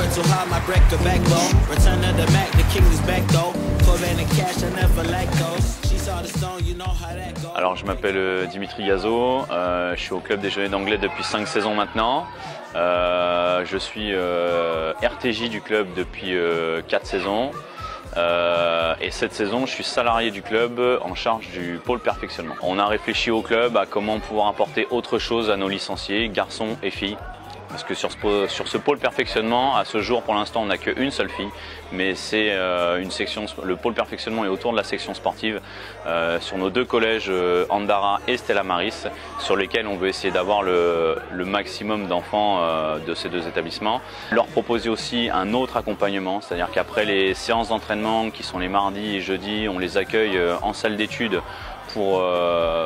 Work too hard, my break a backbone. Return of the Mac, the king is back though. Corvette and cash, I never lack those. She saw the stone, you know how that goes. Alors je m'appelle Dimitri Gazo, je suis au club des Genêts d'Anglet depuis 5 saisons maintenant. Je suis RTJ du club depuis 4 saisons. Et cette saison, je suis salarié du club en charge du pôle perfectionnement. On a réfléchi au club à comment pouvoir apporter autre chose à nos licenciés, garçons et filles. Parce que sur ce pôle perfectionnement, à ce jour, pour l'instant, on n'a qu'une seule fille. Mais c'est une section, le pôle perfectionnement est autour de la section sportive sur nos 2 collèges, Andara et Stella Maris, sur lesquels on veut essayer d'avoir le maximum d'enfants de ces 2 établissements. Leur proposer aussi un autre accompagnement, c'est-à-dire qu'après les séances d'entraînement qui sont les mardis et jeudis, on les accueille en salle d'études pour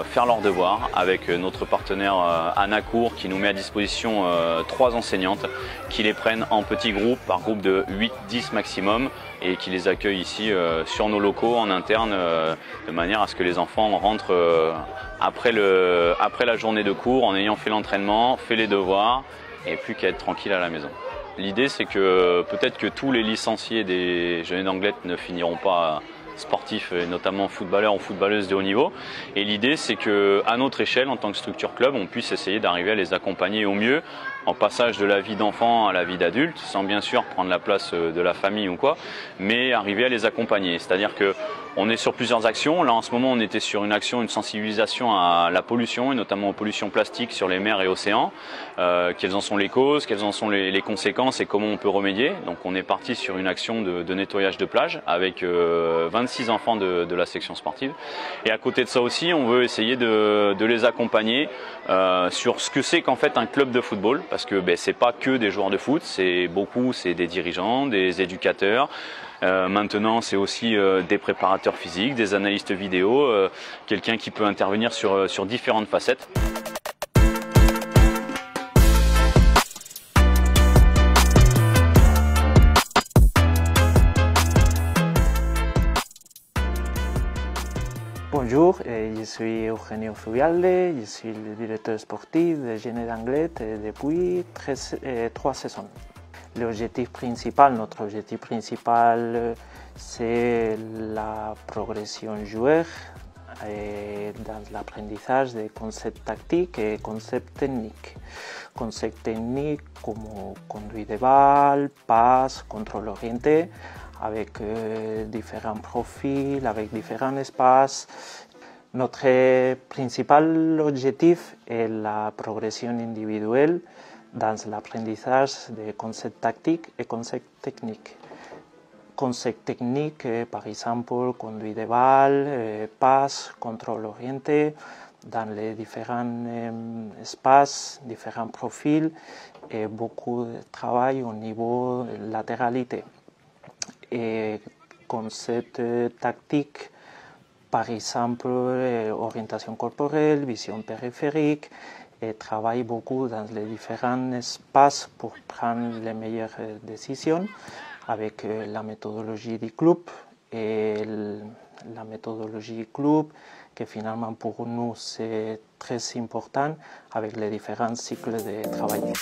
faire leurs devoirs avec notre partenaire Anna Cour qui nous met à disposition 3 enseignantes qui les prennent en petits groupes, par groupe de 8-10 maximum et qui les accueillent ici sur nos locaux en interne de manière à ce que les enfants rentrent après la journée de cours en ayant fait l'entraînement, fait les devoirs et plus qu'à être tranquille à la maison. L'idée c'est que peut-être que tous les licenciés des Genêts d'Anglet ne finiront pas sportifs, et notamment footballeurs ou footballeuses de haut niveau. Et l'idée, c'est qu'à notre échelle, en tant que structure club, on puisse essayer d'arriver à les accompagner au mieux en passage de la vie d'enfant à la vie d'adulte, sans bien sûr prendre la place de la famille ou quoi, mais arriver à les accompagner. C'est-à-dire que on est sur plusieurs actions. Là, en ce moment, on était sur une action, une sensibilisation à la pollution, et notamment aux pollutions plastiques sur les mers et océans. Quelles en sont les causes, quelles en sont les conséquences et comment on peut remédier. Donc, on est parti sur une action de nettoyage de plage avec 26 enfants de la section sportive. Et à côté de ça aussi, on veut essayer de les accompagner sur ce que c'est qu'en fait un club de football, parce que c'est pas que des joueurs de foot, c'est des dirigeants, des éducateurs. Maintenant, c'est aussi des préparateurs physiques, des analystes vidéo, quelqu'un qui peut intervenir sur différentes facettes. Bonjour, je suis Eugenio Zubialde, je suis le directeur sportif des Genêts d'Anglet depuis 3 saisons. L'objectif principal, notre objectif principal, c'est la progression joueur dans l'apprentissage des concepts tactiques et concepts techniques. Concepts techniques comme conduite de balle, passe, contrôle orienté, avec différents profils, avec différents espaces. Notre principal objectif est la progression individuelle dans l'apprentissage des concepts tactiques et concepts techniques. Concepts techniques, par exemple, conduite de balle, passe, contrôle orienté, dans les différents espaces, différents profils, et beaucoup de travail au niveau de latéralité. Et concept tactique, par exemple, orientation corporelle, vision périphérique, et travaille beaucoup dans les différents espaces pour prendre les meilleures décisions avec la méthodologie du club et la méthodologie club que finalement pour nous c'est très important avec les différents cycles de travail.